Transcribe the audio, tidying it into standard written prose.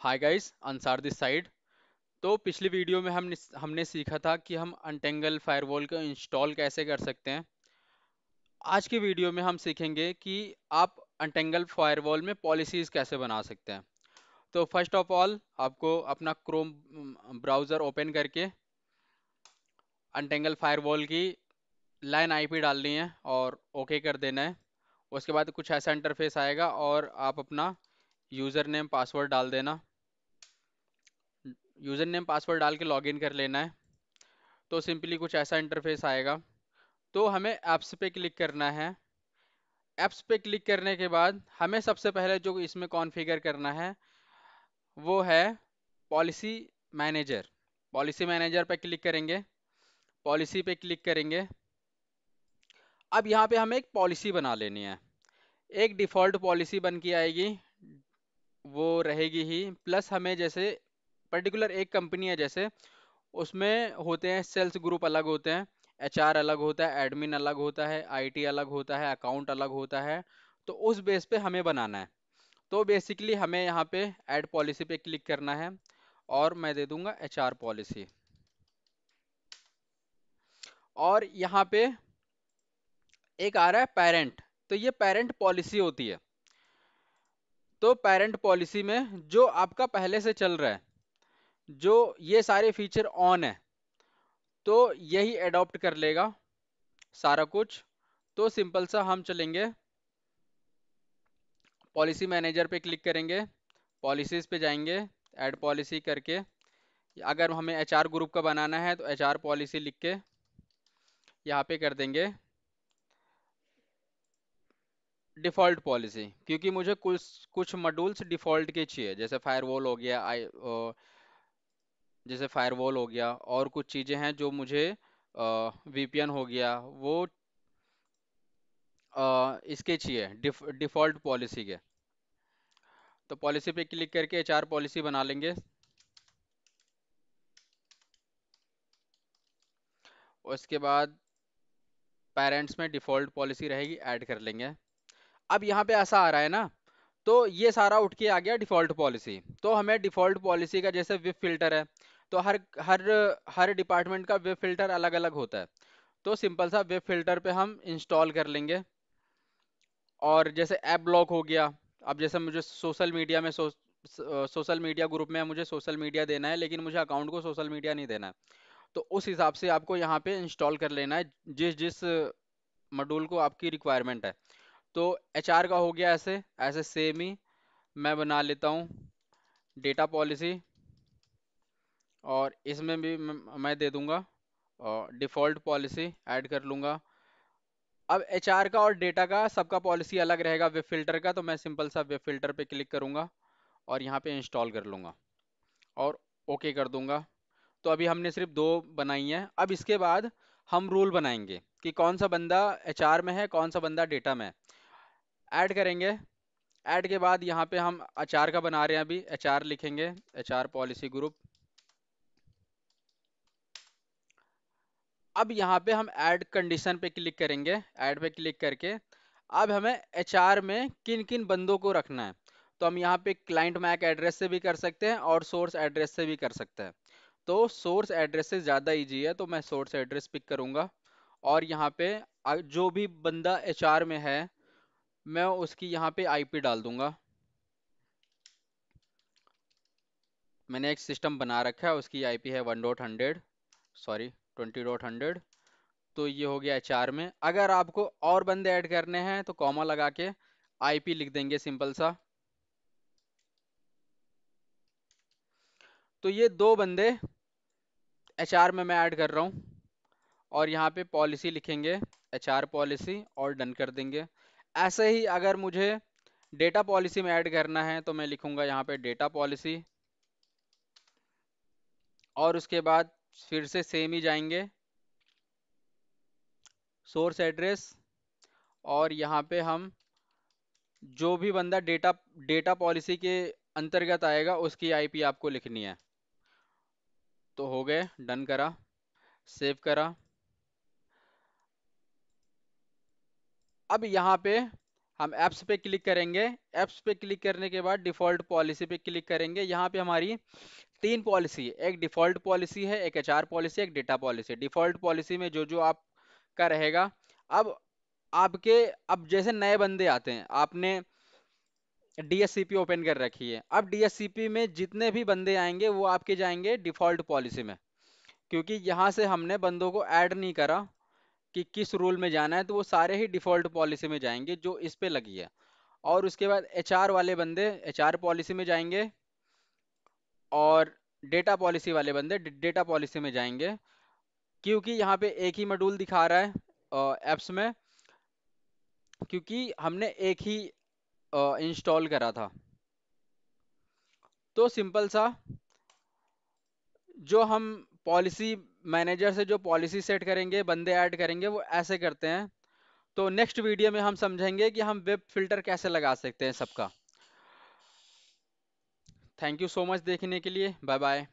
Hi guys, Ansar this side. तो पिछली video में हमने सीखा था कि हम अनटेंगल फायरवॉल को इंस्टॉल कैसे कर सकते हैं। आज की वीडियो में हम सीखेंगे कि आप अनटेंगल फायरवॉल में पॉलिसीज कैसे बना सकते हैं। तो फर्स्ट ऑफ ऑल आपको अपना क्रोम ब्राउज़र ओपन करके अनटेंगल फायरवॉल की लाइन आईपी डालनी है और ओके कर देना है। उसके बाद कुछ ऐसा इंटरफेस आएगा और आप अपना यूज़र नेम पासवर्ड डाल देना। यूज़र नेम पासवर्ड डाल के लॉगिन कर लेना है। तो सिंपली कुछ ऐसा इंटरफेस आएगा। तो हमें ऐप्स पे क्लिक करना है। ऐप्स पे क्लिक करने के बाद हमें सबसे पहले जो इसमें कॉन्फ़िगर करना है वो है पॉलिसी मैनेजर। पॉलिसी मैनेजर पे क्लिक करेंगे, पॉलिसी पे क्लिक करेंगे। अब यहाँ पे हमें एक पॉलिसी बना लेनी है। एक डिफ़ॉल्ट पॉलिसी बन के आएगी, वो रहेगी ही। प्लस हमें जैसे पर्टिकुलर एक कंपनी है, जैसे उसमें होते हैं सेल्स ग्रुप अलग होते हैं, एचआर अलग होता है, एडमिन अलग होता है, आईटी अलग होता है, अकाउंट अलग होता है। तो उस बेस पे हमें बनाना है। तो बेसिकली हमें यहाँ पे ऐड पॉलिसी पे क्लिक करना है और मैं दे दूंगा एचआर पॉलिसी। और यहाँ पे एक आ रहा है पेरेंट। तो ये पेरेंट पॉलिसी होती है। तो पेरेंट पॉलिसी में जो आपका पहले से चल रहा है, जो ये सारे फीचर ऑन है, तो यही अडॉप्ट कर लेगा सारा कुछ। तो सिंपल सा हम चलेंगे, पॉलिसी मैनेजर पे क्लिक करेंगे, पॉलिसीज पे जाएंगे, ऐड पॉलिसी करके अगर हमें एचआर ग्रुप का बनाना है तो एचआर पॉलिसी लिख के यहाँ पे कर देंगे डिफ़ॉल्ट पॉलिसी। क्योंकि मुझे कुछ कुछ मॉड्यूल्स डिफ़ॉल्ट के चाहिए, जैसे फायरवॉल हो गया, जैसे फायरवॉल हो गया, और कुछ चीज़ें हैं जो मुझे वीपीएन हो गया, वो इसके चाहिए डिफ़ॉल्ट पॉलिसी के। तो पॉलिसी पे क्लिक करके एचआर पॉलिसी बना लेंगे। उसके बाद पेरेंट्स में डिफ़ॉल्ट पॉलिसी रहेगी, ऐड कर लेंगे। अब यहाँ पे ऐसा आ रहा है ना, तो ये सारा उठ के आ गया डिफ़ॉल्ट पॉलिसी। तो हमें डिफ़ॉल्ट पॉलिसी का जैसे वेब फिल्टर है, तो हर हर हर डिपार्टमेंट का वेब फिल्टर अलग अलग होता है। तो सिंपल सा वेब फिल्टर पे हम इंस्टॉल कर लेंगे। और जैसे ऐप ब्लॉक हो गया, अब जैसे मुझे सोशल मीडिया में सोशल मीडिया ग्रुप में मुझे सोशल मीडिया देना है, लेकिन मुझे अकाउंट को सोशल मीडिया नहीं देना है। तो उस हिसाब से आपको यहाँ पे इंस्टॉल कर लेना है, जिस जिस मॉड्यूल को आपकी रिक्वायरमेंट है। तो एचआर का हो गया ऐसे ऐसे सेम ही मैं बना लेता हूँ डेटा पॉलिसी। और इसमें भी मैं दे दूंगा डिफ़ॉल्ट पॉलिसी, ऐड कर लूँगा। अब एचआर का और डेटा का सबका पॉलिसी अलग रहेगा वेब फिल्टर का। तो मैं सिंपल सा वेब फिल्टर पे क्लिक करूँगा और यहाँ पे इंस्टॉल कर लूँगा और ओके कर दूंगा। तो अभी हमने सिर्फ दो बनाई हैं। अब इसके बाद हम रूल बनाएंगे कि कौन सा बंदा एचआर में है, कौन सा बंदा डेटा में है। ऐड करेंगे। ऐड के बाद यहाँ पे हम एचआर का बना रहे हैं, अभी एचआर लिखेंगे, एचआर पॉलिसी ग्रुप। अब यहाँ पे हम ऐड कंडीशन पे क्लिक करेंगे। ऐड पे क्लिक करके अब हमें एचआर में किन किन बंदों को रखना है। तो हम यहाँ पे क्लाइंट मैक एड्रेस से भी कर सकते हैं और सोर्स एड्रेस से भी कर सकते हैं। तो सोर्स एड्रेस से ज़्यादा इजी है, तो मैं सोर्स एड्रेस पिक करूँगा। और यहाँ पे जो भी बंदा एचआर में है, मैं उसकी यहाँ पे आईपी डाल दूंगा। मैंने एक सिस्टम बना रखा है, उसकी आईपी है 1.100, सॉरी 20.100। तो ये हो गया एचआर में। अगर आपको और बंदे ऐड करने हैं तो कॉमा लगा के आईपी लिख देंगे सिंपल सा। तो ये दो बंदे एचआर में मैं ऐड कर रहा हूँ। और यहाँ पे पॉलिसी लिखेंगे, एचआर पॉलिसी, और डन कर देंगे। ऐसे ही अगर मुझे डेटा पॉलिसी में ऐड करना है तो मैं लिखूंगा यहाँ पे डेटा पॉलिसी। और उसके बाद फिर से सेम ही जाएंगे, सोर्स एड्रेस। और यहाँ पे हम जो भी बंदा डेटा डेटा पॉलिसी के अंतर्गत आएगा उसकी आईपी आपको लिखनी है। तो हो गए, डन करा, सेव करा। अब यहाँ पे हम एप्स पे क्लिक करेंगे। एप्स पे क्लिक करने के बाद डिफॉल्ट पॉलिसी पे क्लिक करेंगे। यहाँ पे हमारी तीन पॉलिसी है, एक डिफॉल्ट पॉलिसी है, एक एचआर पॉलिसी, एक डेटा पॉलिसी। डिफॉल्ट पॉलिसी में जो जो आपका रहेगा। अब आपके, अब जैसे नए बंदे आते हैं, आपने डीएससीपी ओपन कर रखी है, अब डीएससीपी में जितने भी बंदे आएंगे वो आपके जाएंगे डिफॉल्ट पॉलिसी में, क्योंकि यहाँ से हमने बंदों को ऐड नहीं करा कि किस रूल में जाना है, तो वो सारे ही डिफॉल्ट पॉलिसी में जाएंगे जो इस पे लगी है। और उसके बाद एचआर वाले बंदे एचआर पॉलिसी में जाएंगे, और डेटा पॉलिसी वाले बंदे डेटा पॉलिसी में जाएंगे, क्योंकि यहाँ पे एक ही मॉड्यूल दिखा रहा है एप्स में, क्योंकि हमने एक ही इंस्टॉल करा था। तो सिंपल सा, जो हम पॉलिसी मैनेजर से जो पॉलिसी सेट करेंगे, बंदे ऐड करेंगे, वो ऐसे करते हैं। तो नेक्स्ट वीडियो में हम समझेंगे कि हम वेब फिल्टर कैसे लगा सकते हैं सबका। थैंक यू सो मच देखने के लिए। Bye bye.